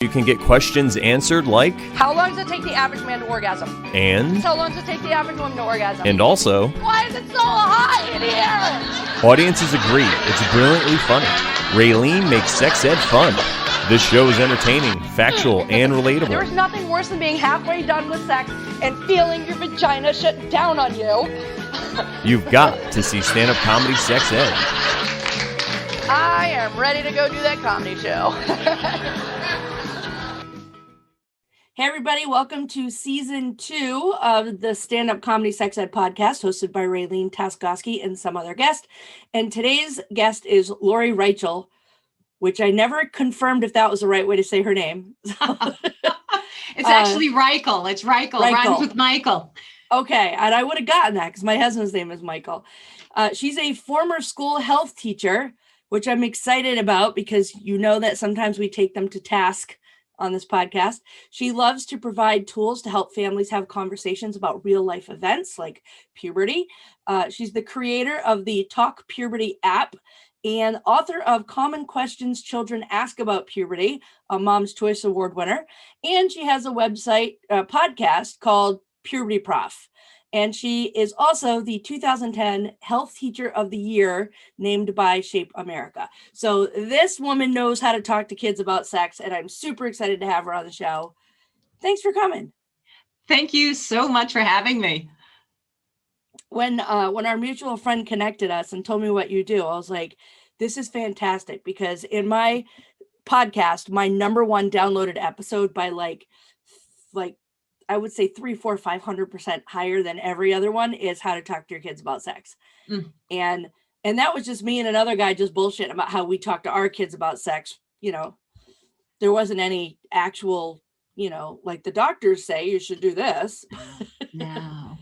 You can get questions answered like, how long does it take the average man to orgasm? And how long does it take the average woman to orgasm? And also, why is it so hot in here? Audiences agree it's brilliantly funny. Raylene makes sex ed fun. This show is entertaining, factual, and relatable. There's nothing worse than being halfway done with sex and feeling your vagina shut down on you. You've got to see stand-up comedy sex ed. I am ready to go do that comedy show. Hey everybody, welcome to season 2 of the stand-up comedy sex ed podcast hosted by Raylene Taskowski and some other guest. And today's guest is Lori Reichel, which I never confirmed if that was the right way to say her name. It's actually Reichel. It's Reichel. Rhymes with Michael. Okay, and I would have gotten that because my husband's name is Michael. She's a former school health teacher, which I'm excited about because you know that sometimes we take them to task on this podcast. She loves to provide tools to help families have conversations about real life events like puberty. She's the creator of the Talk Puberty app and author of Common Questions Children Ask About Puberty, a Mom's Choice Award winner. And she has a website, podcast called Puberty Prof. And she is also the 2010 Health Teacher of the Year named by Shape America. So this woman knows how to talk to kids about sex, and I'm super excited to have her on the show. Thanks for coming. Thank you so much for having me. When our mutual friend connected us and told me what you do, I was like, this is fantastic, because in my podcast, my number one downloaded episode by like I would say 500% higher than every other one is how to talk to your kids about sex. And that was just me and another guy just bullshitting about how we talk to our kids about sex. You know, there wasn't any actual, like the doctors say you should do this. No.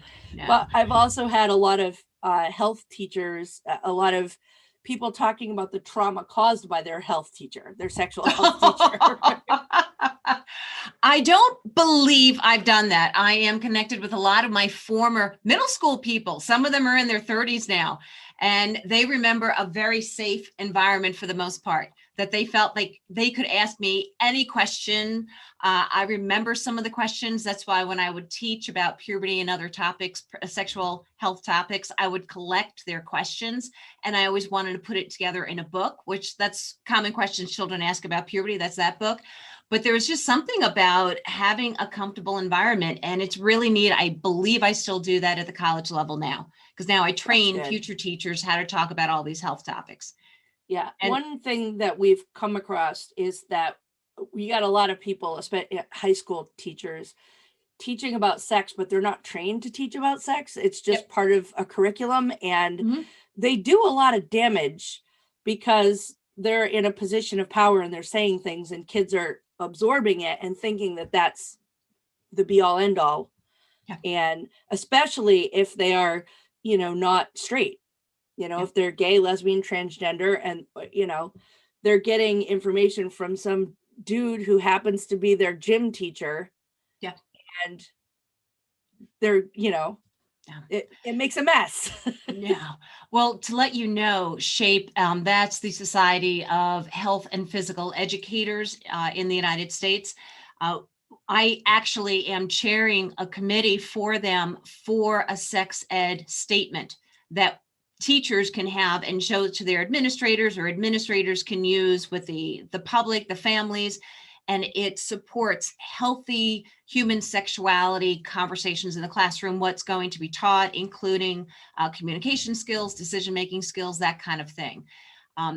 But I've also had a lot of health teachers, a lot of people talking about the trauma caused by their health teacher, their sexual health teacher. I don't believe I've done that. I am connected with a lot of my former middle school people. Some of them are in their 30s now, and they remember a very safe environment for the most part, that they felt like they could ask me any question. I remember some of the questions. That's why when I would teach about puberty and other topics, sexual health topics, I would collect their questions. And I always wanted to put it together in a book, which that's Common Questions Children Ask About Puberty. That's that book. But there was just something about having a comfortable environment. And it's really neat. I believe I still do that at the college level now, because now I train future teachers how to talk about all these health topics. Yeah. And one thing that we've come across is that we got a lot of people, especially high school teachers, teaching about sex, but they're not trained to teach about sex. It's just part of a curriculum. And they do a lot of damage because they're in a position of power and they're saying things, and kids are absorbing it and thinking that that's the be all end all. Yeah. And especially if they are, not straight, if they're gay, lesbian, transgender, and, they're getting information from some dude who happens to be their gym teacher. Yeah. And they're, it makes a mess. Yeah. Well, to let you know, SHAPE, that's the Society of Health and Physical Educators in the United States. I actually am chairing a committee for them for a sex ed statement that teachers can have and show it to their administrators, or administrators can use with the public, the families. And it supports healthy human sexuality conversations in the classroom, what's going to be taught, including communication skills, decision-making skills, that kind of thing.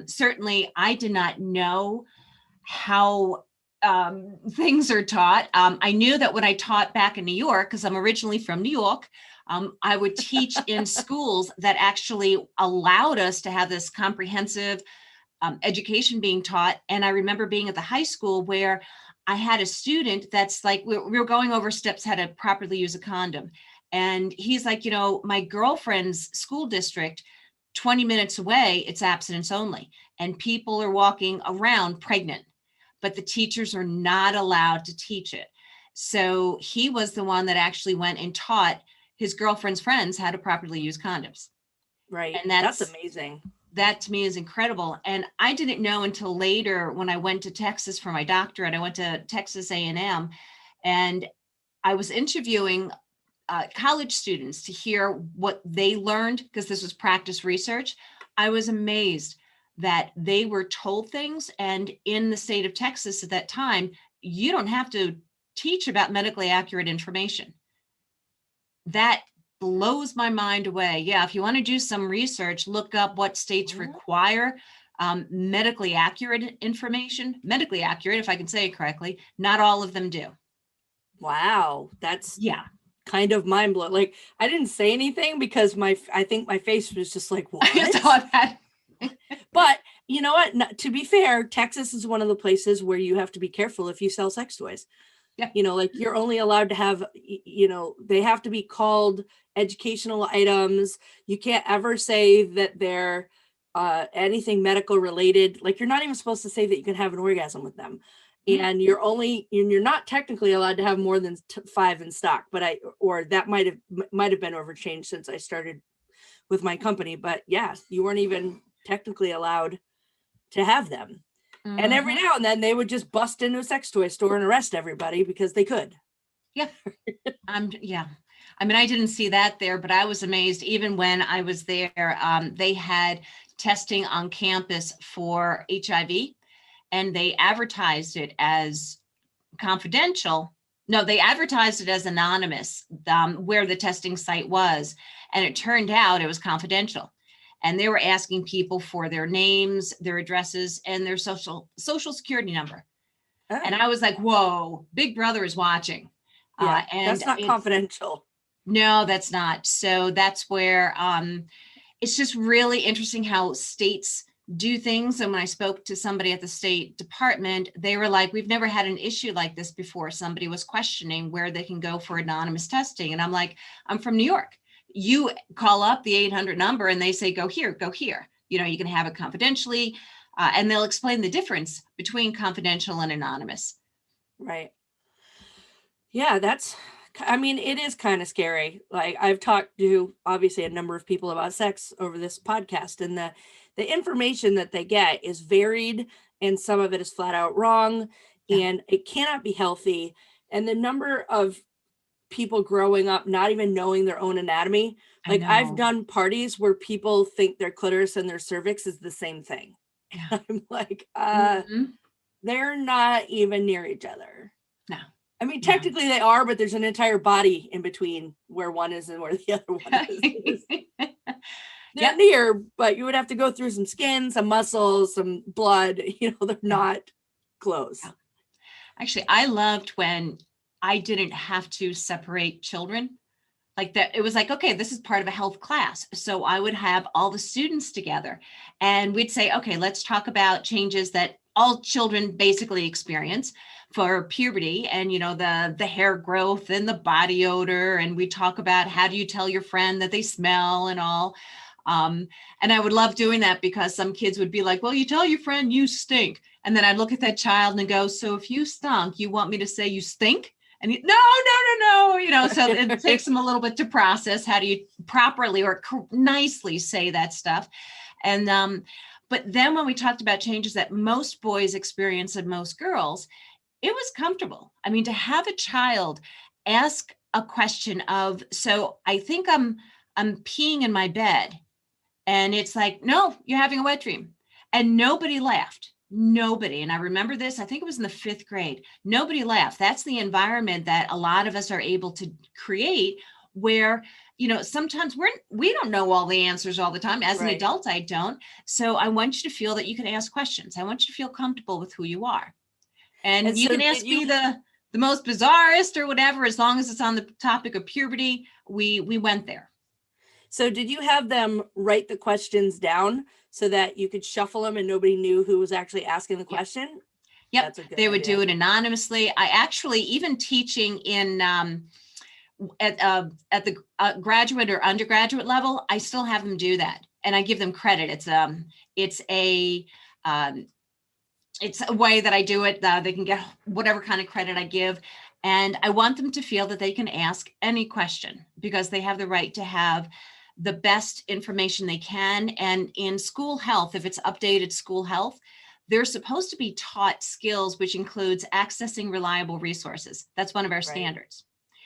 Certainly, I did not know how things are taught. I knew that when I taught back in New York, because I'm originally from New York, I would teach in schools that actually allowed us to have this comprehensive education being taught. And I remember being at the high school where I had a student that's like, we were going over steps how to properly use a condom. And he's like, my girlfriend's school district, 20 minutes away, it's abstinence only. And people are walking around pregnant, but the teachers are not allowed to teach it. So he was the one that actually went and taught his girlfriend's friends how to properly use condoms. Right. And that's amazing. that to me is incredible. And I didn't know until later when I went to Texas for my doctorate. I went to Texas A&M, and I was interviewing college students to hear what they learned, because this was practice research. I was amazed that they were told things. And in the state of Texas at that time, you don't have to teach about medically accurate information. That blows my mind away. Yeah, if you want to do some research, look up what states require medically accurate information. Medically accurate, if I can say it correctly. Not all of them do. Wow, that's kind of mind blowing. Like, I didn't say anything because I think my face was just like, what? I saw that. But you know what? To be fair, Texas is one of the places where you have to be careful if you sell sex toys. Yeah. You know, like you're only allowed to have, you know, they have to be called educational items. You can't ever say that they're anything medical related. Like, you're not even supposed to say that you can have an orgasm with them. And you're not technically allowed to have more than 5 in stock, but that might have been overchanged since I started with my company. But yes, you weren't even technically allowed to have them. And every now and then they would just bust into a sex toy store and arrest everybody because they could. Yeah. Yeah. I mean, I didn't see that there, but I was amazed. Even when I was there, they had testing on campus for HIV, and they advertised it as confidential. No, they advertised it as anonymous, where the testing site was. And it turned out it was confidential. And they were asking people for their names, their addresses, and their social security number. Oh. And I was like, whoa, Big Brother is watching. Yeah, and that's not confidential. No, that's not. So that's where it's just really interesting how states do things. And when I spoke to somebody at the State Department, they were like, we've never had an issue like this before. Somebody was questioning where they can go for anonymous testing. And I'm like, I'm from New York. You call up the 800 number and they say, go here, go here. You know, you can have it confidentially, and they'll explain the difference between confidential and anonymous. Right. Yeah, I mean, it is kind of scary. Like, I've talked to obviously a number of people about sex over this podcast, and the information that they get is varied, and some of it is flat out wrong, and it cannot be healthy. And the number of people growing up not even knowing their own anatomy. Like, I've done parties where people think their clitoris and their cervix is the same thing. Yeah. I'm like, they're not even near each other. No. I mean, technically they are, but there's an entire body in between where one is and where the other one is. They're near, but you would have to go through some skin, some muscles, some blood. You know, they're not close. Actually, I loved when I didn't have to separate children like that. It was like, okay, this is part of a health class. So I would have all the students together and we'd say, okay, let's talk about changes that all children basically experience for puberty, and, you know, the hair growth and the body odor. And we talk about how do you tell your friend that they smell and all. And I would love doing that because some kids would be like, well, you tell your friend you stink. And then I'd look at that child and go, so if you stunk, you want me to say you stink? And no, you know, so it takes them a little bit to process. How do you properly or nicely say that stuff? And, but then when we talked about changes that most boys experience and most girls, it was comfortable. I mean, to have a child ask a question of, so I think I'm peeing in my bed. And it's like, no, you're having a wet dream. And nobody laughed. Nobody. And I remember this, I think it was in the 5th grade. Nobody laughed. That's the environment that a lot of us are able to create where, you know, sometimes we don't know all the answers all the time. As an adult, I don't. So I want you to feel that you can ask questions. I want you to feel comfortable with who you are. And you can ask me the most bizarrest or whatever, as long as it's on the topic of puberty, we went there. So did you have them write the questions down so that you could shuffle them and nobody knew who was actually asking the question? Yep. They would do it anonymously. I actually, even teaching in at the graduate or undergraduate level, I still have them do that, and I give them credit. It's a way that I do it. They can get whatever kind of credit I give. And I want them to feel that they can ask any question because they have the right to have the best information they can. And in school health, if it's updated school health, they're supposed to be taught skills, which includes accessing reliable resources. That's one of our standards.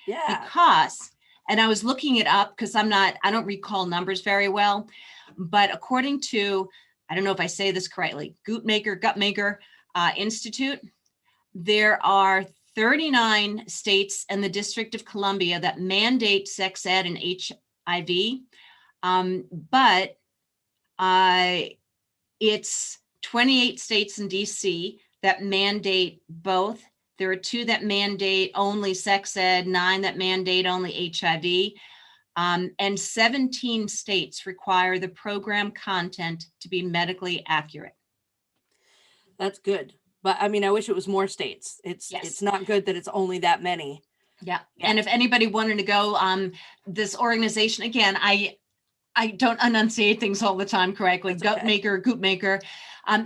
Yeah. Because, and I was looking it up because I don't recall numbers very well, but according to, I don't know if I say this correctly, Guttmacher Institute, there are 39 states and the District of Columbia that mandate sex ed and HIV, but it's 28 states in DC that mandate both. There are 2 that mandate only sex ed, 9 that mandate only HIV, and 17 states require the program content to be medically accurate. That's good. But I mean, I wish it was more states. It's not good that it's only that many. Yeah. And if anybody wanted to go, this organization, again, I don't enunciate things all the time correctly. Guttmacher.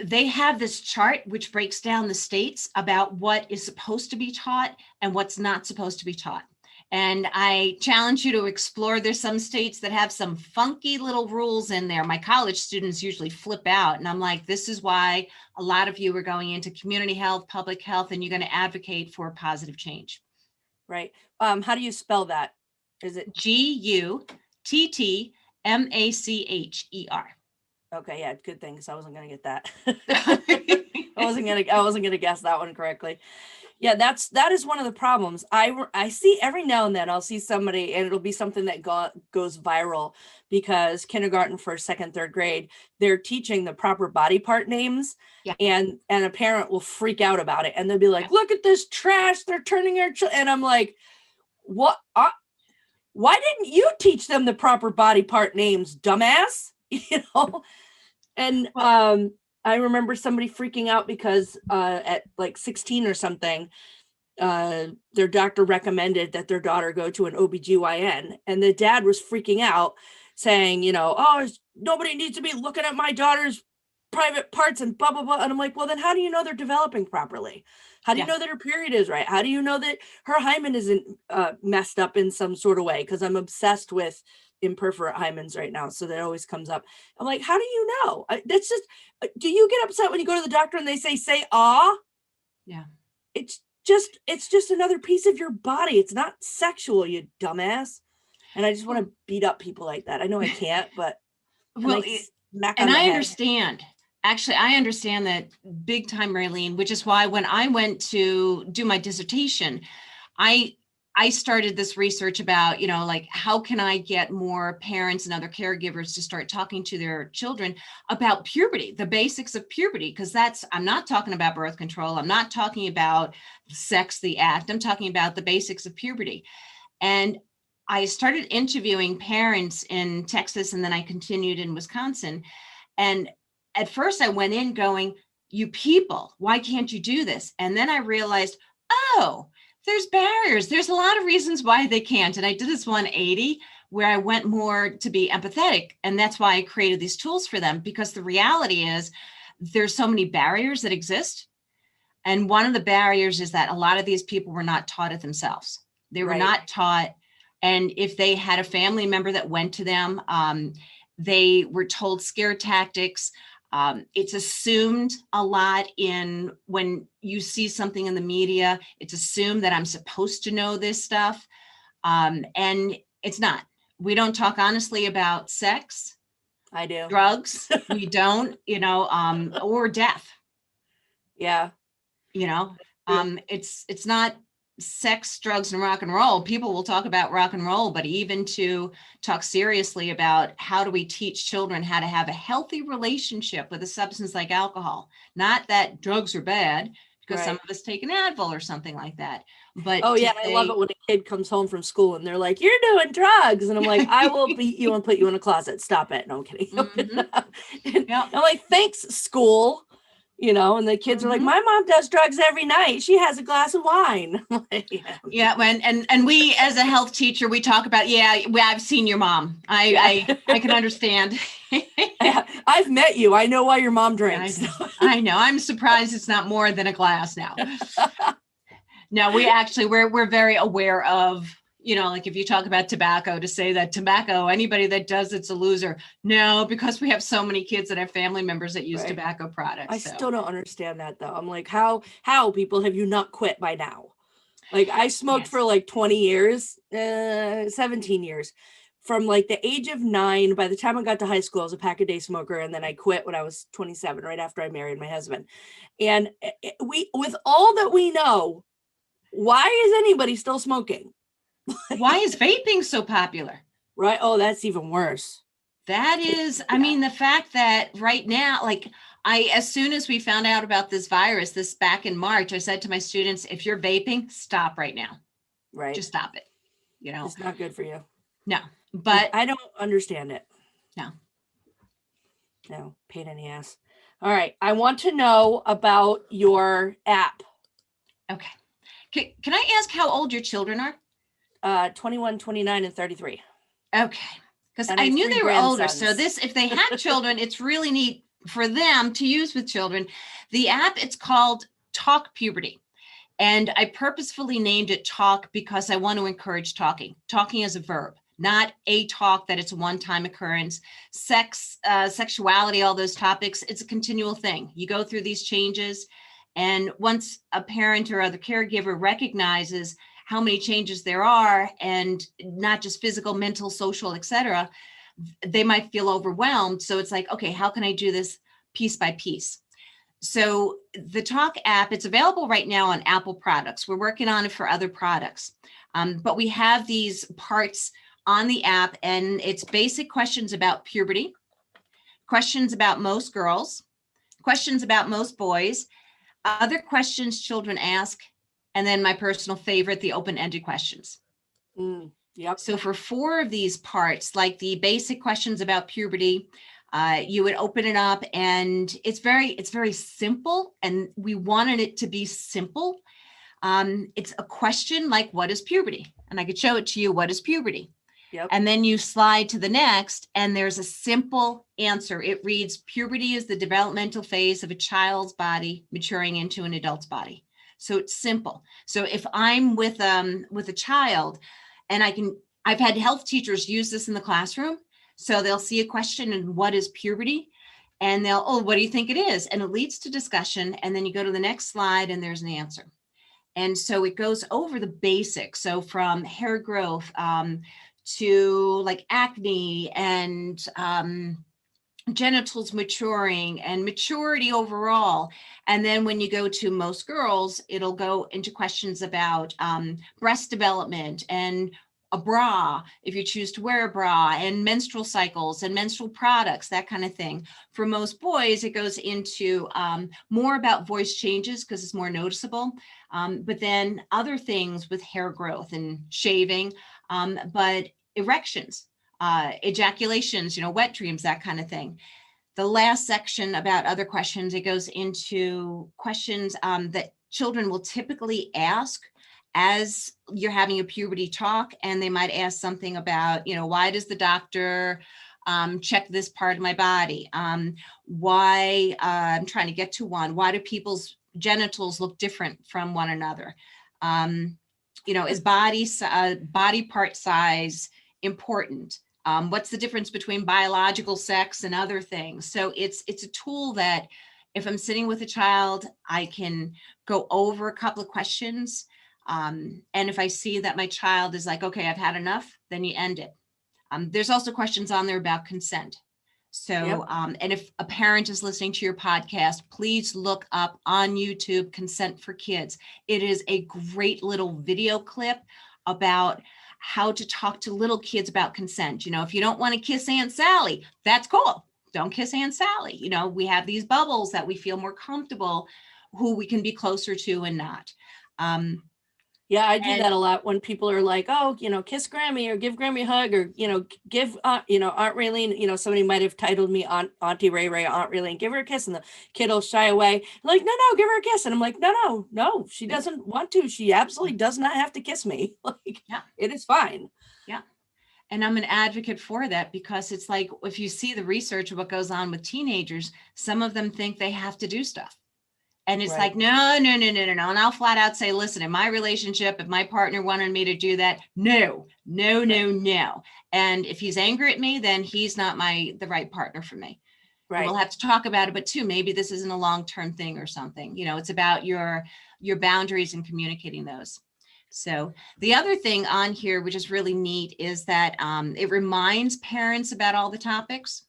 They have this chart which breaks down the states about what is supposed to be taught and what's not supposed to be taught. And I challenge you to explore. There's some states that have some funky little rules in there. My college students usually flip out. And I'm like, this is why a lot of you are going into community health, public health, and you're going to advocate for positive change. Right. How do you spell that? Is it Guttmacher? Okay, yeah, good thing, because I wasn't gonna get that. I wasn't gonna guess that one correctly. Yeah, that is one of the problems. I see every now and then I'll see somebody and it'll be something that goes viral because kindergarten, first, second, third grade, they're teaching the proper body part names. Yeah. And a parent will freak out about it and they'll be like, look at this trash, they're turning our and I'm like, what? Why didn't you teach them the proper body part names, dumbass? You know? And I remember somebody freaking out because at like 16 or something, their doctor recommended that their daughter go to an OBGYN. And the dad was freaking out saying, nobody needs to be looking at my daughter's private parts and blah, blah, blah. And I'm like, well, then how do you know they're developing properly? How do you know that her period is right? How do you know that her hymen isn't messed up in some sort of way? Because I'm obsessed with imperforate hymens right now, so that always comes up. I'm like, how do you know? That's just, do you get upset when you go to the doctor and they say ah? Yeah. It's just another piece of your body. It's not sexual, you dumbass. And I just want to beat up people like that. I know I can't, but well, I understand. Actually, I understand that big time, Raylene, which is why when I went to do my dissertation, I started this research about, like, how can I get more parents and other caregivers to start talking to their children about puberty, the basics of puberty, because I'm not talking about birth control. I'm not talking about sex, the act. I'm talking about the basics of puberty. And I started interviewing parents in Texas, and then I continued in Wisconsin. And at first I went in going, you people, why can't you do this? And then I realized, there's barriers. There's a lot of reasons why they can't. And I did this 180 where I went more to be empathetic. And that's why I created these tools for them, because the reality is there's so many barriers that exist. And one of the barriers is that a lot of these people were not taught it themselves. They were not taught. And if they had a family member that went to them, they were told scare tactics. It's assumed a lot when you see something in the media, it's assumed that I'm supposed to know this stuff. And it's not. We don't talk honestly about sex. I do. Drugs. We don't, or death. Yeah. It's not sex, drugs, and rock and roll. People will talk about rock and roll, but even to talk seriously about how do we teach children how to have a healthy relationship with a substance like alcohol, not that drugs are bad, because some of us take an Advil or something like that. But I love it when a kid comes home from school and they're like, you're doing drugs. And I'm like, I will beat you and put you in a closet. Stop it. No, I'm kidding. Mm-hmm. I'm like, thanks, school. And the kids are like, my mom does drugs every night. She has a glass of wine. And we, as a health teacher, we talk about, I've seen your mom. I can understand. I've met you. I know why your mom drinks. I know. I'm surprised it's not more than a glass now. No, we're very aware of, like if you talk about tobacco, to say that tobacco, anybody that does it's a loser. No, because we have so many kids that have family members that use tobacco products. I still don't understand that though. I'm like, how people have you not quit by now? Like I smoked for like 20 years, 17 years. From like the age of 9, by the time I got to high school, I was a pack a day smoker. And then I quit when I was 27, right after I married my husband. And with all that we know, why is anybody still smoking? Why is vaping so popular? Right. Oh, that's even worse. That is, I mean, the fact that right now, like as soon as we found out about this virus, this back in March, I said to my students, if you're vaping, stop right now. Right. Just stop it. It's not good for you. No, but I don't understand it. No, pain in the ass. All right. I want to know about your app. Okay. Can I ask how old your children are? 21, 29, and 33. Okay. Because I knew they were older. So if they had children, it's really neat for them to use with children. The app, it's called Talk Puberty. And I purposefully named it Talk because I want to encourage talking as a verb, not a talk that it's a one-time occurrence. Sex, sexuality, all those topics, it's a continual thing. You go through these changes. And once a parent or other caregiver recognizes how many changes there are, and not just physical, mental, social, etc., they might feel overwhelmed. So it's like, okay, how can I do this piece by piece? So the Talk app, it's available right now on Apple products. We're working on it for other products. But we have these parts on the app, and it's basic questions about puberty, questions about most girls, questions about most boys, other questions children ask, and then my personal favorite, the open-ended questions. Yep. So for 4 of these parts, like the basic questions about puberty, you would open it up, and it's very simple, and we wanted it to be simple. It's a question like, what is puberty? And I could show it to you, what is puberty? Yep. And then you slide to the next, and there's a simple answer. It reads, puberty is the developmental phase of a child's body maturing into an adult's body. So it's simple. So if I'm with a child, and I've had health teachers use this in the classroom. So they'll see a question and what is puberty? And they'll, oh, what do you think it is? And it leads to discussion. And then you go to the next slide and there's an answer. And so it goes over the basics. So from hair growth to like acne and genitals maturing and maturity overall. And then when you go to most girls, it'll go into questions about breast development and a bra, if you choose to wear a bra, and menstrual cycles and menstrual products, that kind of thing. For most boys, it goes into more about voice changes because it's more noticeable, but then other things with hair growth and shaving, but erections, ejaculations, wet dreams, that kind of thing. The last section about other questions, it goes into questions that children will typically ask as you're having a puberty talk, and they might ask something about, why does the doctor check this part of my body? Why, I'm trying to get to one, why do people's genitals look different from one another? Is body part size important? What's the difference between biological sex and other things? So it's a tool that if I'm sitting with a child, I can go over a couple of questions. And if I see that my child is like, okay, I've had enough, then you end it. There's also questions on there about consent. So, and if a parent is listening to your podcast, please look up on YouTube, Consent for Kids. It is a great little video clip about how to talk to little kids about consent. If you don't want to kiss Aunt Sally, that's cool. Don't kiss Aunt Sally. We have these bubbles that we feel more comfortable, who we can be closer to and not. Yeah, I do that a lot when people are like, oh, kiss Grammy or give Grammy a hug or, give, Aunt Raylene, somebody might have titled me Auntie Ray Ray, Aunt Raylene, give her a kiss. And the kid will shy away. Like, no, give her a kiss. And I'm like, no, she doesn't want to. She absolutely does not have to kiss me. It is fine. Yeah. And I'm an advocate for that because it's like, if you see the research of what goes on with teenagers, some of them think they have to do stuff. And it's Right. like, no. And I'll flat out say, listen, in my relationship, if my partner wanted me to do that, no. And if he's angry at me, then he's not the right partner for me. Right. We'll have to talk about it, but too, maybe this isn't a long-term thing or something. It's about your boundaries and communicating those. So the other thing on here, which is really neat, is that it reminds parents about all the topics.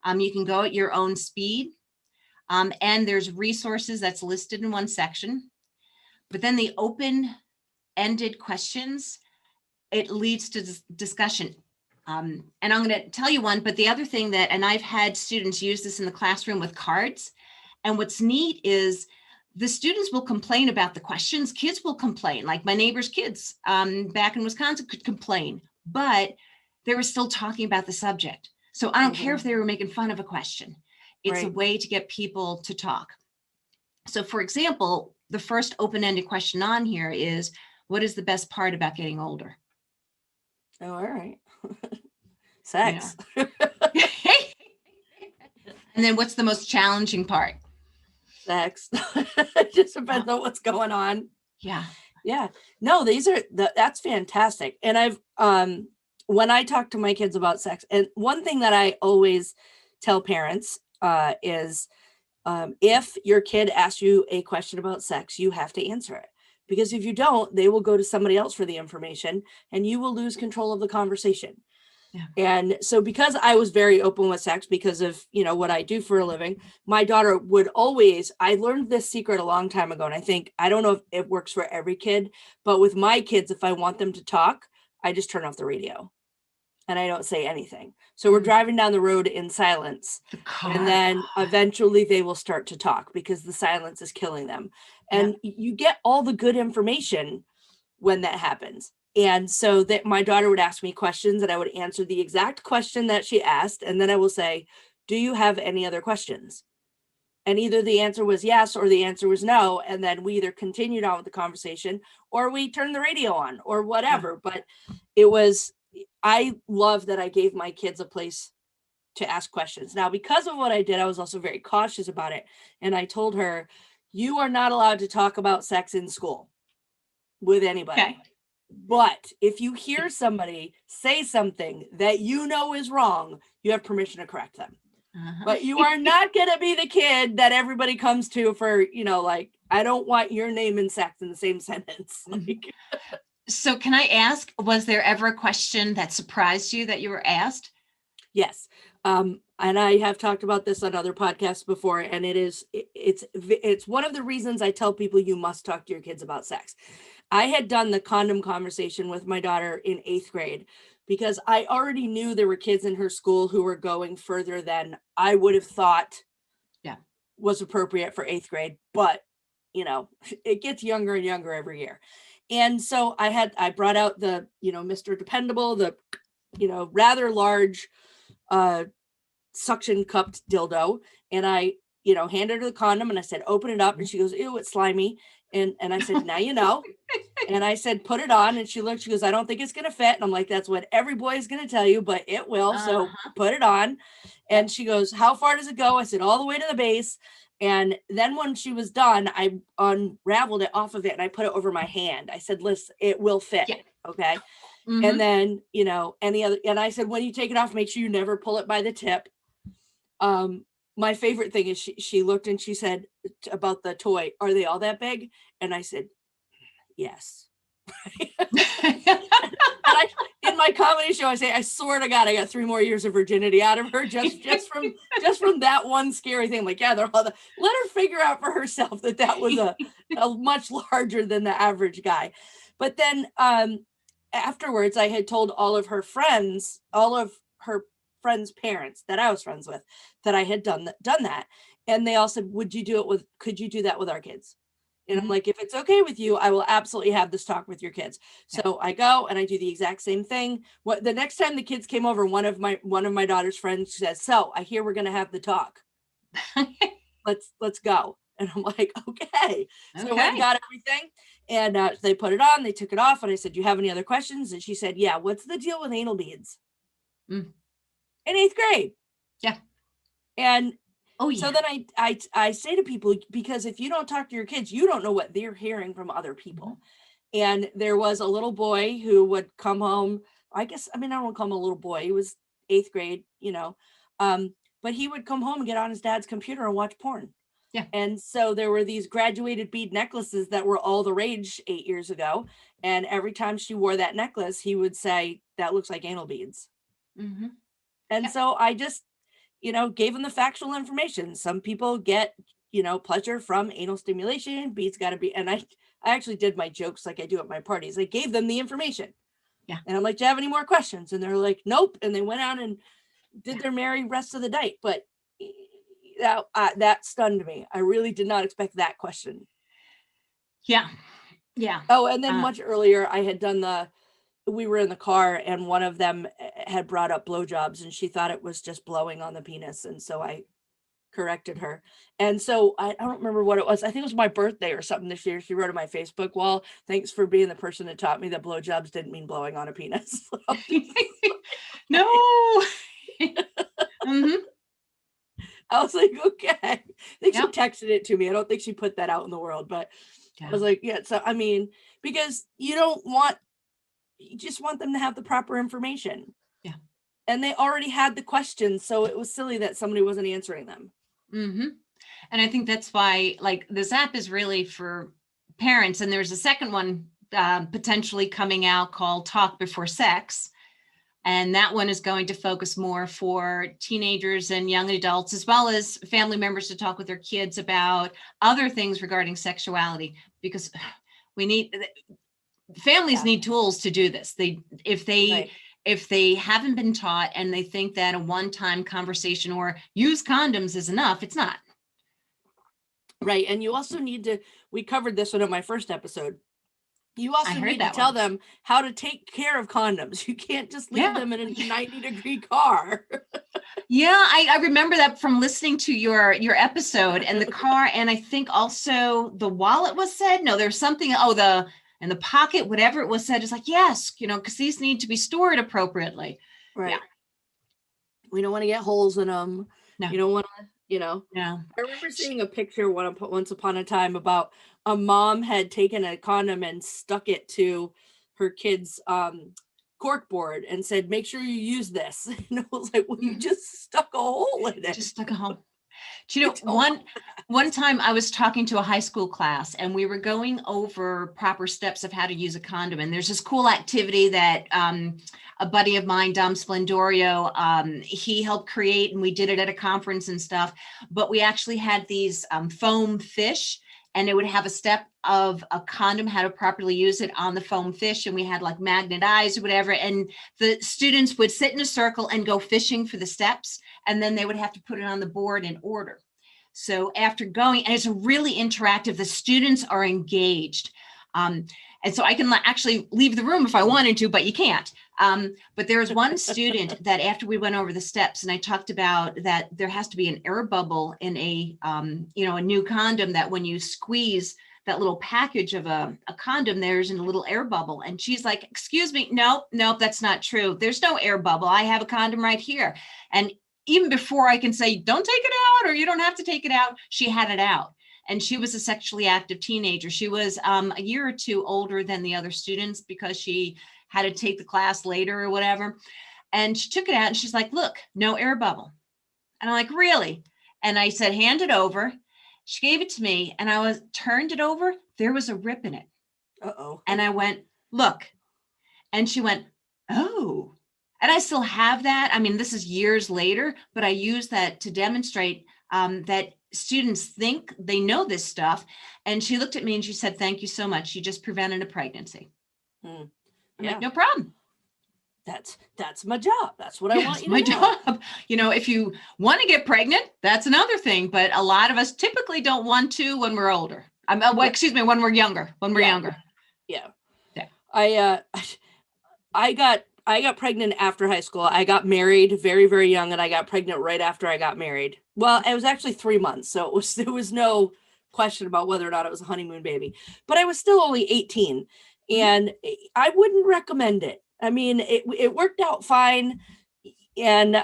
You can go at your own speed. And there's resources that's listed in one section. But then the open-ended questions, it leads to discussion. And I'm going to tell you one, but the other thing and I've had students use this in the classroom with cards. And what's neat is the students will complain about the questions. Kids will complain, like my neighbor's kids back in Wisconsin could complain, but they were still talking about the subject. So I don't care if they were making fun of a question. It's a way to get people to talk. So for example, the first open-ended question on here is, what is the best part about getting older? Oh, all right. Sex. And then what's the most challenging part? Sex. It just depends on what's going on. Yeah. Yeah. No, that's fantastic. And I've, when I talk to my kids about sex, and one thing that I always tell parents is if your kid asks you a question about sex, you have to answer it. Because if you don't, they will go to somebody else for the information and you will lose control of the conversation. Yeah. And so because I was very open with sex because of, what I do for a living, my daughter would always, I learned this secret a long time ago. And I don't know if it works for every kid, but with my kids, if I want them to talk, I just turn off the radio and I don't say anything. So we're driving down the road in silence. And then eventually they will start to talk because the silence is killing them. And you get all the good information when that happens. And so that my daughter would ask me questions and I would answer the exact question that she asked. And then I will say, do you have any other questions? And either the answer was yes, or the answer was no. And then we either continued on with the conversation or we turned the radio on or whatever. But I love that I gave my kids a place to ask questions. Now, because of what I did, I was also very cautious about it. And I told her, you are not allowed to talk about sex in school with anybody. Okay. But if you hear somebody say something that is wrong, you have permission to correct them. But you are not going to be the kid that everybody comes to for, I don't want your name and sex in the same sentence. So can I ask, was there ever a question that surprised you that you were asked? Yes. And I have talked about this on other podcasts before, and it's one of the reasons I tell people you must talk to your kids about sex. I had done the condom conversation with my daughter in 8th grade because I already knew there were kids in her school who were going further than I would have thought was appropriate for 8th grade. But, it gets younger and younger every year. And so I brought out the, Mr. Dependable, the, rather large suction cupped dildo. And I, handed her the condom and I said, open it up. And she goes, ew, it's slimy. And I said, now you know. And I said, put it on. And she looked, she goes, I don't think it's going to fit. And I'm like, that's what every boy is going to tell you, but it will. So put it on. And she goes, how far does it go? I said, all the way to the base. And then when she was done, I unraveled it off of it and I put it over my hand. I said, listen, it will fit. Yeah. Okay. Mm-hmm. And then, and I said, when you take it off, make sure you never pull it by the tip. My favorite thing is she looked and she said about the toy, are they all that big? And I said, yes. In my comedy show, I say, I swear to God, I got 3 more years of virginity out of her just from that one scary thing. Like, yeah, they're all let her figure out for herself that was a much larger than the average guy. But then afterwards, I had told all of her friends parents that I was friends with, that I had done that. And they all said, could you do that with our kids? And I'm like, if it's okay with you, I will absolutely have this talk with your kids. So I go and I do the exact same thing. The next time the kids came over, one of my daughter's friends says, so I hear we're going to have the talk. Let's go. And I'm like, okay. So I got everything and they put it on, they took it off. And I said, do you have any other questions? And she said, yeah. What's the deal with anal beads? In 8th grade. Yeah. And Oh yeah. So then I say to people, because if you don't talk to your kids, you don't know what they're hearing from other people. And there was a little boy who would come home. I mean, I don't want to call him a little boy. He was 8th grade, but he would come home and get on his dad's computer and watch porn. Yeah. And so there were these graduated bead necklaces that were all the rage 8 years ago. And every time she wore that necklace, he would say, that looks like anal beads. Mm-hmm. And so I just, gave him the factual information. Some people get, pleasure from anal stimulation. Beads got to be, and I actually did my jokes like I do at my parties. I gave them the information. Yeah. And I'm like, do you have any more questions? And they're like, nope. And they went out and did their merry rest of the night. But that stunned me. I really did not expect that question. Yeah. Yeah. Oh, and then much earlier I had done we were in the car and one of them had brought up blowjobs and she thought it was just blowing on the penis. And so I corrected her. And so I don't remember what it was. I think it was my birthday or something this year. She wrote on my Facebook wall, thanks for being the person that taught me that blowjobs didn't mean blowing on a penis. No. Mm-hmm. I was like, okay. I think she texted it to me. I don't think she put that out in the world, but I was like, yeah. So, I mean, because you just want them to have the proper information. Yeah. And they already had the questions. So it was silly that somebody wasn't answering them. Mm-hmm. And I think that's why, like, this app is really for parents. And there's a second one potentially coming out called Talk Before Sex. And that one is going to focus more for teenagers and young adults, as well as family members, to talk with their kids about other things regarding sexuality, because families need tools to do this. If they haven't been taught and they think that a one-time conversation or use condoms is enough, it's not. Right. And you also we covered this one in my first episode. You also need to tell them how to take care of condoms. You can't just leave them in a 90-degree car. Yeah, I remember that from listening to your episode, and the car, and I think also the wallet was said. No, there's something, in the pocket, whatever it was said, is like, yes, because these need to be stored appropriately. Right. Yeah. We don't want to get holes in them. No. You don't want to, No. I remember seeing a picture once upon a time about a mom had taken a condom and stuck it to her kid's cork board and said, make sure you use this. And I was like, well, you just stuck a hole in it. Just stuck a hole. Do you know, one time I was talking to a high school class and we were going over proper steps of how to use a condom. And there's this cool activity that a buddy of mine, Dom Splendorio, he helped create, and we did it at a conference and stuff. But we actually had these foam fish, and it would have a step of a condom, how to properly use it on the foam fish. And we had like magnet eyes or whatever. And the students would sit in a circle and go fishing for the steps. And then they would have to put it on the board in order. So after going, and it's really interactive, the students are engaged. And so I can actually leave the room if I wanted to, but you can't. But there was one student that after we went over the steps, and I talked about that there has to be an air bubble in a new condom, that when you squeeze that little package of a condom, there's a little air bubble. And she's like, excuse me, nope, that's not true. There's no air bubble. I have a condom right here. And even before I can say, don't take it out, or you don't have to take it out, she had it out. And she was a sexually active teenager. She was a year or two older than the other students because she had to take the class later or whatever. And she took it out and she's like, look, no air bubble. And I'm like, really? And I said, hand it over. She gave it to me and I turned it over. There was a rip in it. Uh-oh. And I went, look. And she went, oh. And I still have that. I mean, this is years later, but I use that to demonstrate that students think they know this stuff. And she looked at me and she said, thank you so much. You just prevented a pregnancy. I'm like, no problem. That's my job. That's what I want you to my know. Job. If you want to get pregnant, that's another thing. But a lot of us typically don't want to when we're older. When we're younger. Yeah. Yeah. I got pregnant after high school. I got married very, very young, and I got pregnant right after I got married. Well, it was actually 3 months, so there was no question about whether or not it was a honeymoon baby. But I was still only 18, and I wouldn't recommend it. I mean, it worked out fine, and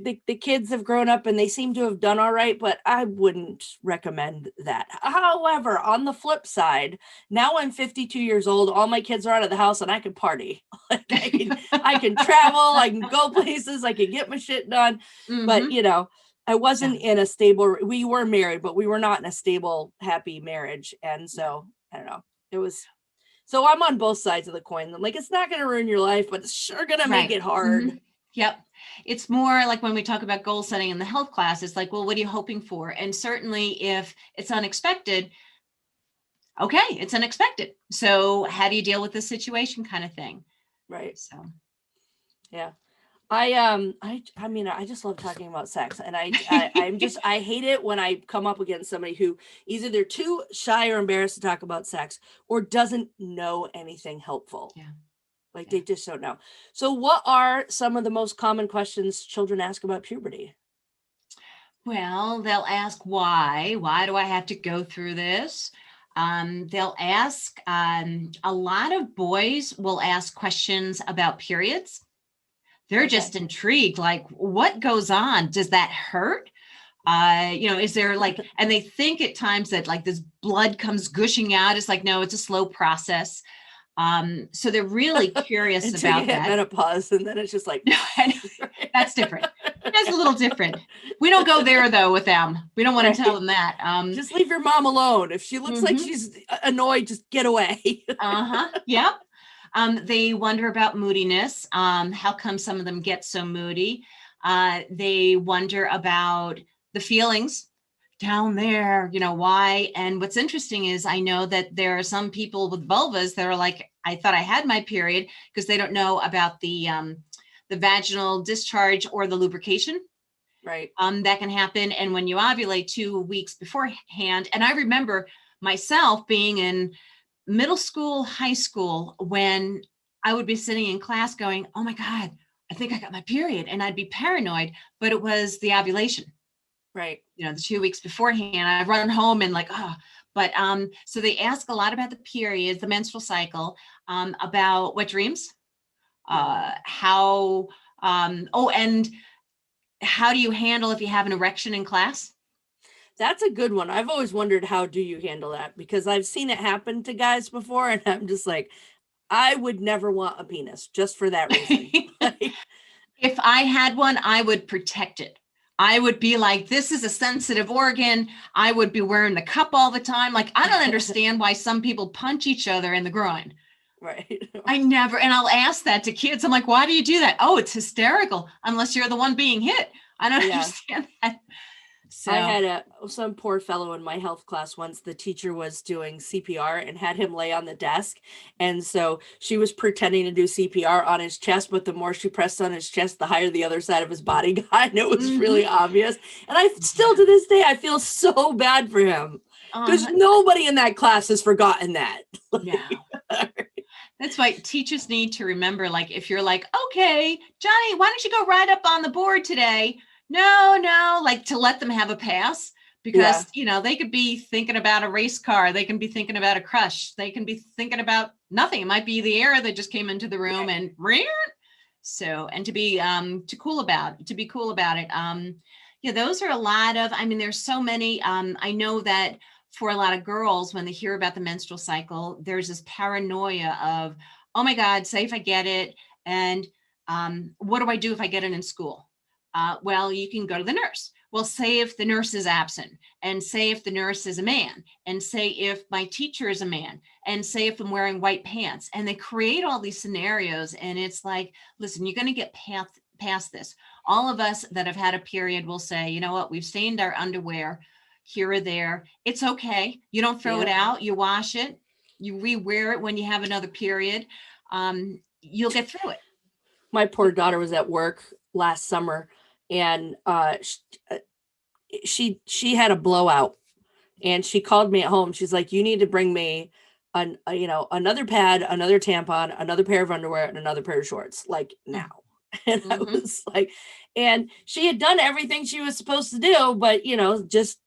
the kids have grown up and they seem to have done all right, but I wouldn't recommend that. However, on the flip side, now I'm 52 years old, all my kids are out of the house and I can party. Like I can travel, I can go places, I can get my shit done. But I wasn't in a stable, we were married, but we were not in a stable, happy marriage. And so I don't know. It was, so I'm on both sides of the coin. Like, it's not going to ruin your life, but it's sure going to make it hard. Yep. It's more like when we talk about goal setting in the health class, it's like, well, what are you hoping for? And certainly if it's unexpected, okay, it's unexpected. So how do you deal with this situation kind of thing? Right. So, yeah. I mean, I just love talking about sex, and I hate it when I come up against somebody who either they're too shy or embarrassed to talk about sex or doesn't know anything helpful. Yeah. Like they just don't know. So what are some of the most common questions children ask about puberty? Well, they'll ask why do I have to go through this? They'll ask, a lot of boys will ask questions about periods. They're just intrigued, like, what goes on? Does that hurt? Is there like, and they think at times that like this blood comes gushing out. It's like, no, it's a slow process. So they're really curious Until about you hit that. menopause, and then it's just like, that's different. That's a little different. We don't go there though with them. We don't want to tell them that. Just leave your mom alone. If she looks like she's annoyed, just get away. Yep. They wonder about moodiness. How come some of them get so moody? They wonder about the feelings down there, why? And what's interesting is I know that there are some people with vulvas that are like, I thought I had my period, because they don't know about the vaginal discharge or the lubrication. Right. That can happen. And when you ovulate 2 weeks beforehand, and I remember myself being in middle school, high school, when I would be sitting in class going, oh my God, I think I got my period. And I'd be paranoid, but it was the ovulation. Right. The 2 weeks beforehand, I'd run home and like, but so they ask a lot about the periods, the menstrual cycle, about wet dreams, how, and how do you handle if you have an erection in class? That's a good one. I've always wondered, how do you handle that? Because I've seen it happen to guys before, and I'm just like, I would never want a penis just for that reason. If I had one, I would protect it. I would be like, this is a sensitive organ. I would be wearing the cup all the time. Like, I don't understand why some people punch each other in the groin. Right. I never, and I'll ask that to kids. I'm like, why do you do that? Oh, it's hysterical. Unless you're the one being hit. I don't understand that. So I had some poor fellow in my health class once. The teacher was doing CPR and had him lay on the desk. And so she was pretending to do CPR on his chest, but the more she pressed on his chest, the higher the other side of his body got. And it was really obvious. And I still, to this day, I feel so bad for him, because nobody in that class has forgotten that. No. That's why teachers need to remember, like, if you're like, okay, Johnny, why don't you go right up on the board today? No, like, to let them have a pass, because, they could be thinking about a race car. They can be thinking about a crush. They can be thinking about nothing. It might be the air that just came into the room and so, and to be cool about it. Those are a lot of, there's so many. I know that for a lot of girls, when they hear about the menstrual cycle, there's this paranoia of, oh my God, say if I get it, and what do I do if I get it in school? Well, you can go to the nurse. Well, say if the nurse is absent, and say if the nurse is a man, and say if my teacher is a man, and say if I'm wearing white pants, and they create all these scenarios. And it's like, listen, you're going to get past this. All of us that have had a period will say, you know what, we've stained our underwear here or there. It's okay. You don't throw it out. You wash it. You rewear it when you have another period. You'll get through it. My poor daughter was at work last summer, and she had a blowout, and she called me at home. She's like, you need to bring me another pad, another tampon, another pair of underwear, and another pair of shorts, like now. And I was like, and she had done everything she was supposed to do, but just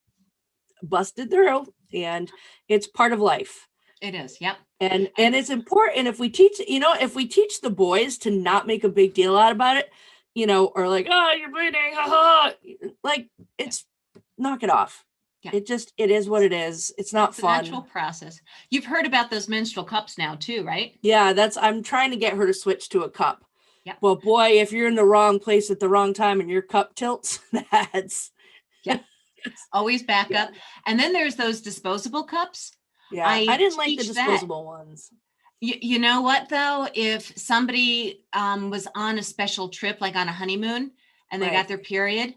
busted through, and it's part of life. It is. Yep. And it's important. If we teach the boys to not make a big deal out about it, or like, oh, you're bleeding, haha. Like, it's knock it off. Yeah. It is what it is. It's not It's fun. a natural process. You've heard about those menstrual cups now too, right? Yeah, I'm trying to get her to switch to a cup. Yep. Well, boy, if you're in the wrong place at the wrong time and your cup tilts, that's always back up. And then there's those disposable cups. Yeah, I didn't like the teach that. disposable ones. You know what though? If somebody was on a special trip, like on a honeymoon, and they Right. got their period,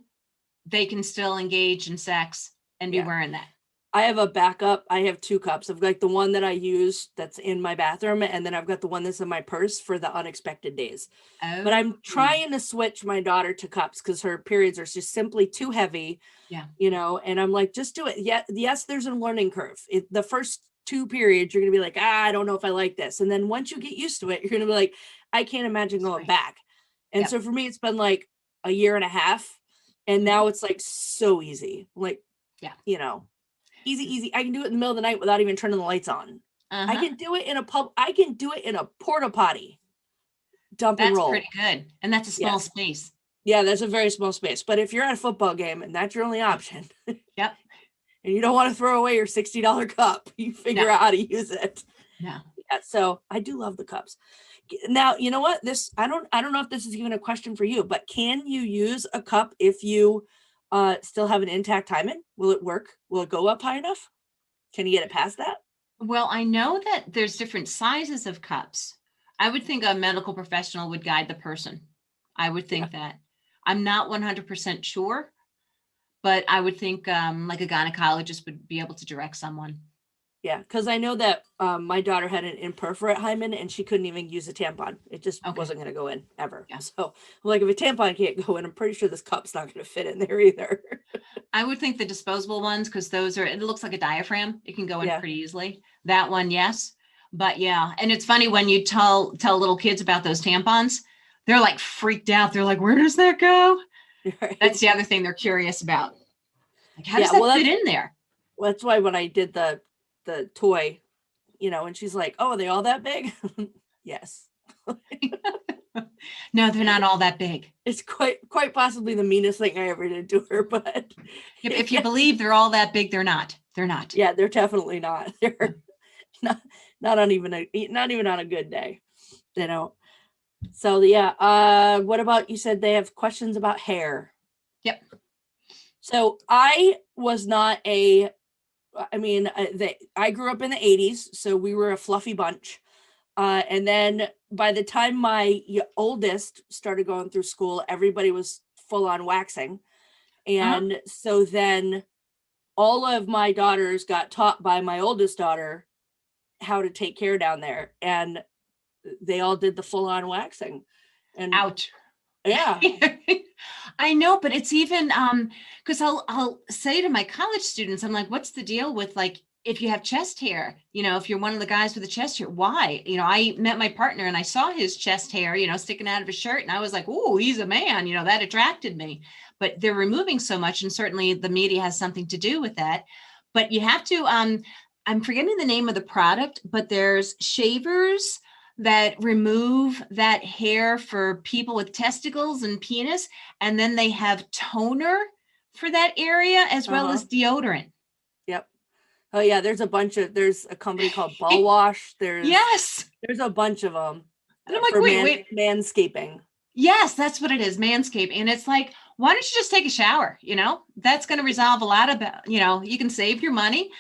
they can still engage in sex and be Yeah. wearing that. I have a backup. I have 2 cups. I've got the one that I use that's in my bathroom, and then I've got the one that's in my purse for the unexpected days. But I'm trying to switch my daughter to cups because her periods are just simply too heavy. Yeah. And I'm like, just do it. Yeah, yes, there's a learning curve. The first 2 periods, you're gonna be like, I don't know if I like this. And then once you get used to it, you're gonna be like, I can't imagine going back. And so for me, it's been like a year and a half. And now it's like so easy. Like, easy. I can do it in the middle of the night without even turning the lights on. I can do it in a pub. I can do it in a porta potty. Dump and roll. That's pretty good. And that's a small space. Yeah, that's a very small space. But if you're at a football game and that's your only option. Yep. And you don't want to throw away your $60 cup, you figure out how to use it. Yeah. So I do love the cups. Now, you know what? I don't know if this is even a question for you, but can you use a cup if you still have an intact hymen? Will it work? Will it go up high enough? Can you get it past that? Well, I know that there's different sizes of cups. I would think a medical professional would guide the person. I would think that. I'm not 100% sure, but I would think like a gynecologist would be able to direct someone. Yeah, because I know that my daughter had an imperforate hymen and she couldn't even use a tampon. It just wasn't going to go in ever. Yeah. So like if a tampon can't go in, I'm pretty sure this cup's not going to fit in there either. I would think the disposable ones, because it looks like a diaphragm. It can go in pretty easily. That one, yes. But yeah. And it's funny when you tell little kids about those tampons, they're like freaked out. They're like, where does that go? Right. That's the other thing they're curious about. Like, how does that fit in there? Well, that's why when I did the toy, and she's like, oh, are they all that big? Yes. No, they're not all that big. It's quite possibly the meanest thing I ever did to her, but if you believe they're all that big, they're not. Yeah, they're definitely not. They're not even on a good day, So yeah, what about, you said they have questions about hair? Yep. So I was not I grew up in the 80s, so we were a fluffy bunch. And then by the time my oldest started going through school, everybody was full on waxing. And so then all of my daughters got taught by my oldest daughter how to take care down there. And they all did the full on waxing. And ouch. Yeah. I know, but it's even because I'll say to my college students, I'm like, what's the deal with, like, if you have chest hair, if you're one of the guys with the chest hair, why? I met my partner and I saw his chest hair, sticking out of his shirt, and I was like, oh, he's a man, that attracted me. But they're removing so much, and certainly the media has something to do with that. But you have to, I'm forgetting the name of the product, but there's shavers that remove that hair for people with testicles and penis. And then they have toner for that area as well as deodorant. Yep. Oh yeah. There's a company called Ball Wash. There's a bunch of them. And I'm like, wait. Manscaping. Yes, that's what it is. Manscaping. And it's like, why don't you just take a shower? That's going to resolve a lot of, you can save your money.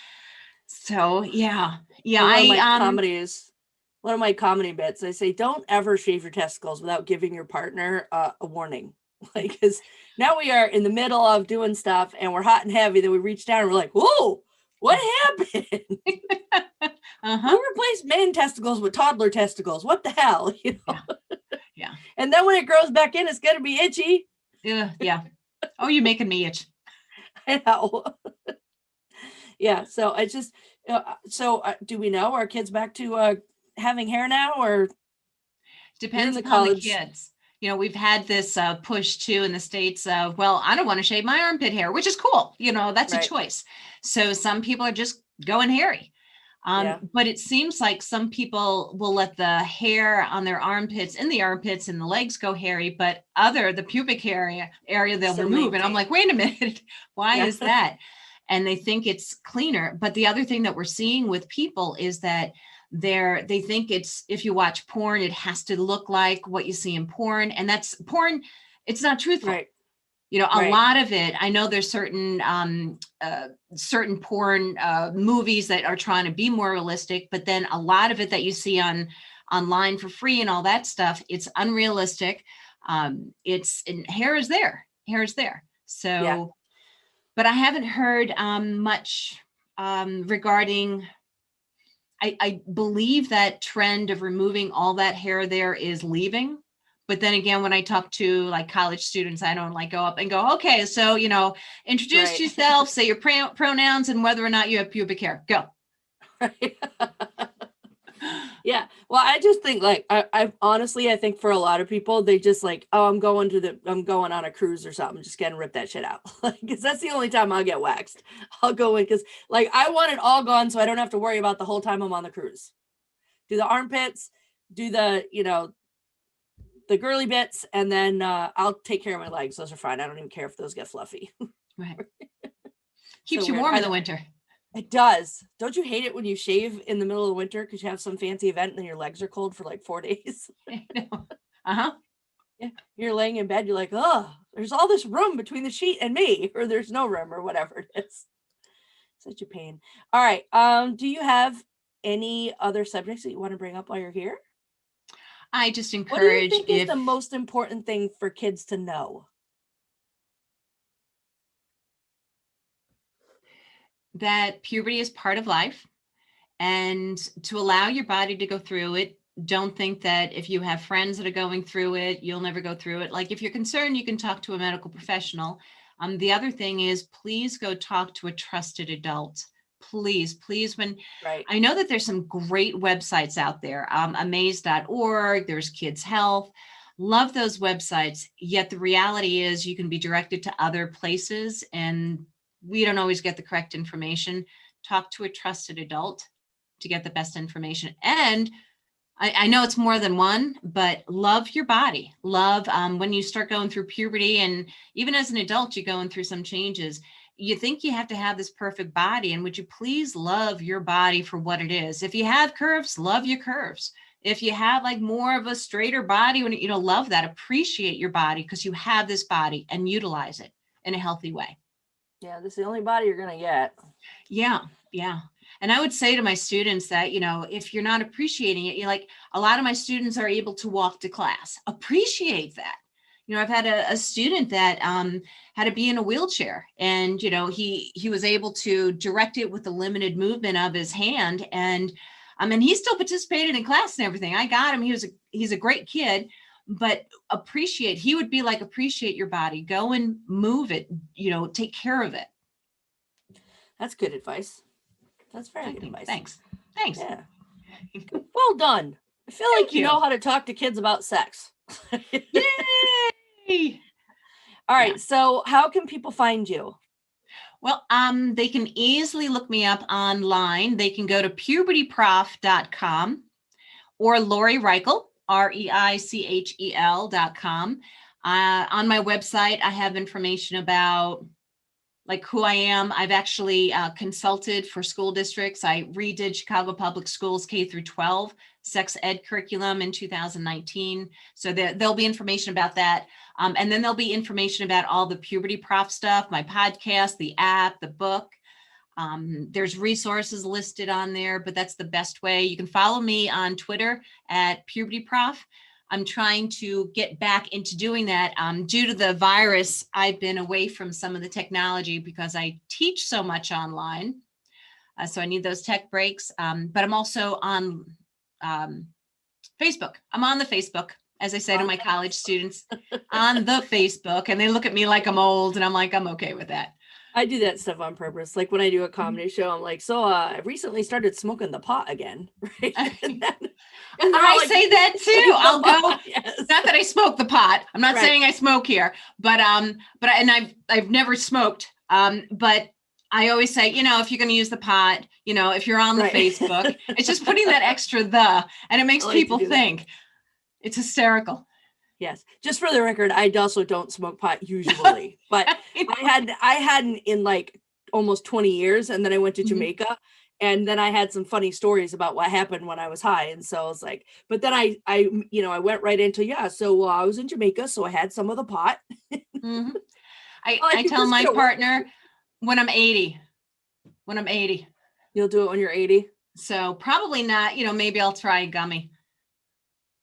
So yeah. One of my comedy bits, I say, don't ever shave your testicles without giving your partner a warning. Like, because now we are in the middle of doing stuff and we're hot and heavy. Then we reach down and we're like, whoa, what happened? Who replaced man testicles with toddler testicles? What the hell? Yeah. And then when it grows back in, it's going to be itchy. Yeah. Oh, you're making me itch. I know. Yeah. So I just, do we know, are kids back to having hair now, or depends upon the kids? We've had this push too in the States of, well, I don't want to shave my armpit hair, which is cool. That's a choice. So some people are just going hairy. But it seems like some people will let the hair on their armpits, in the armpits and the legs go hairy, but the pubic area they'll remove. And I'm like, wait a minute, why is that? And they think it's cleaner. But the other thing that we're seeing with people is that they think it's, if you watch porn, it has to look like what you see in porn. And that's porn. It's not truthful. Right. You know, a lot of it, I know there's certain porn movies that are trying to be more realistic, but then a lot of it that you see online for free and all that stuff, it's unrealistic. And hair is there. So, but I haven't heard much regarding, I believe that trend of removing all that hair there is leaving. But then again, when I talk to like college students, I don't like go up and go, okay, so, you know, introduce yourself, say your pronouns and whether or not you have pubic hair. Go. Yeah. Well, I just think like, I honestly, I think for a lot of people, they just like, oh, I'm going on a cruise or something. Just gonna rip that shit out. Like, cause that's the only time I'll get waxed. I'll go in cause like, I want it all gone. So I don't have to worry about the whole time I'm on the cruise. Do the armpits, do the, you know, the girly bits, and then I'll take care of my legs. Those are fine. I don't even care if those get fluffy. Right. Keeps you warm in the winter. It does. Don't you hate it when you shave in the middle of the winter because you have some fancy event and then your legs are cold for like 4 days? I know. Uh-huh. Yeah. You're laying in bed. You're like, oh, there's all this room between the sheet and me, or there's no room, or whatever it is. Such a pain. All right. Do you have any other subjects that you want to bring up while you're here? I just encourage. What do you think is the most important thing for kids to know? That puberty is part of life, and to allow your body to go through it. Don't think that if you have friends that are going through it, you'll never go through it. Like if you're concerned, you can talk to a medical professional. The other thing is, please go talk to a trusted adult. Please, I know that there's some great websites out there, amaze.org, there's Kids Health, love those websites. Yet the reality is you can be directed to other places and we don't always get the correct information. Talk to a trusted adult to get the best information. And I know it's more than one, but love your body. Love when you start going through puberty, and even as an adult, you're going through some changes. You think you have to have this perfect body, and would you please love your body for what it is? If you have curves, love your curves. If you have like more of a straighter body, when you know, love that, appreciate your body because you have this body and utilize it in a healthy way. Yeah, this is the only body you're gonna get. Yeah. And I would say to my students that, you know, if you're not appreciating it, you're like, a lot of my students are able to walk to class. Appreciate that. You know, I've had a student that had to be in a wheelchair, and, you know, he was able to direct it with the limited movement of his hand. And he still participated in class and everything. I got him. He's a great kid, but he would be like, appreciate your body, go and move it, you know, take care of it. That's good advice. That's very good advice. Thanks. Yeah. Well done. I feel like you know how to talk to kids about sex. Yay! All right. So how can people find you? Well, they can easily look me up online. They can go to pubertyprof.com or Lori Reichel, REICHEL.com. On my website, I have information about like who I am. I've actually consulted for school districts. I redid Chicago Public Schools K through 12 sex ed curriculum in 2019. So there'll be information about that. And then there'll be information about all the Puberty Prof stuff, my podcast, the app, the book. There's resources listed on there, but that's the best way. You can follow me on Twitter at Puberty Prof. I'm trying to get back into doing that. Due to the virus, I've been away from some of the technology because I teach so much online. So I need those tech breaks. But I'm also on Facebook. I'm on the Facebook, as I say to my college students, on the Facebook. And they look at me like I'm old, and I'm like, I'm okay with that. I do that stuff on purpose. Like when I do a comedy show, I'm like, so I recently started smoking the pot again. Right? And I like, say that too. I'll go. Yes. Not that I smoke the pot. I'm not saying I smoke here, but I've never smoked. But I always say, if you're going to use the pot, if you're on the Right. Facebook, it's just putting that extra and it makes I like to people do that. think. It's hysterical. Yes. Just for the record, I also don't smoke pot usually, but I hadn't in like almost 20 years. And then I went to Mhm. Jamaica, and then I had some funny stories about what happened when I was high. And so I was like, but then I went right into, so I was in Jamaica, so I had some of the pot. Mhm. Like, I you tell just my get away. partner when I'm 80, You'll do it when you're 80. so probably not, maybe I'll try a gummy.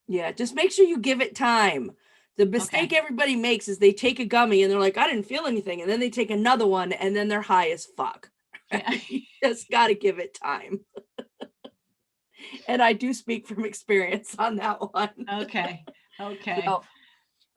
Yeah. Just make sure you give it time. The mistake everybody makes is they take a gummy and they're like, I didn't feel anything. And then they take another one and then they're high as fuck. Yeah. You just got to give it time. And I do speak from experience on that one. Okay. So,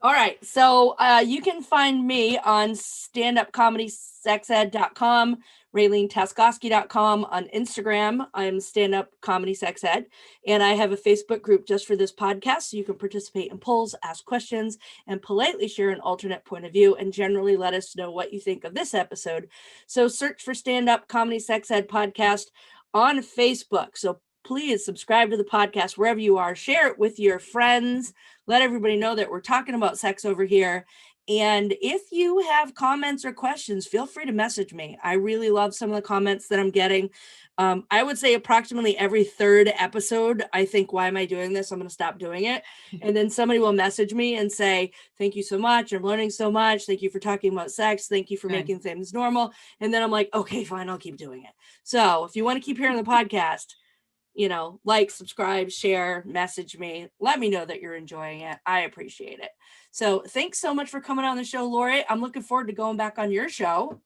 all right. So you can find me on standupcomedysexed.com, RayleneTaskoski.com, on Instagram. I'm Stand-Up Comedy Sex Ed. And I have a Facebook group just for this podcast. So you can participate in polls, ask questions, and politely share an alternate point of view, and generally let us know what you think of this episode. So search for Stand-Up Comedy Sex Ed podcast on Facebook. So please subscribe to the podcast wherever you are. Share it with your friends. Let everybody know that we're talking about sex over here. And if you have comments or questions, feel free to message me. I really love some of the comments that I'm getting. I would say approximately every third episode, I think, why am I doing this? I'm going to stop doing it. And then somebody will message me and say, thank you so much. I'm learning so much. Thank you for talking about sex. Thank you for making things normal. And then I'm like, okay, fine, I'll keep doing it. So if you want to keep hearing the podcast, like, subscribe, share, message me. Let me know that you're enjoying it. I appreciate it. So thanks so much for coming on the show, Lori. I'm looking forward to going back on your show.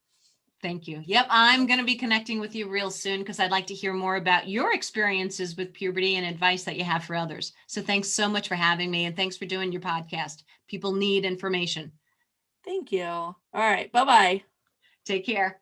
Thank you. Yep. I'm going to be connecting with you real soon because I'd like to hear more about your experiences with puberty and advice that you have for others. So thanks so much for having me, and thanks for doing your podcast. People need information. Thank you. All right. Bye-bye. Take care.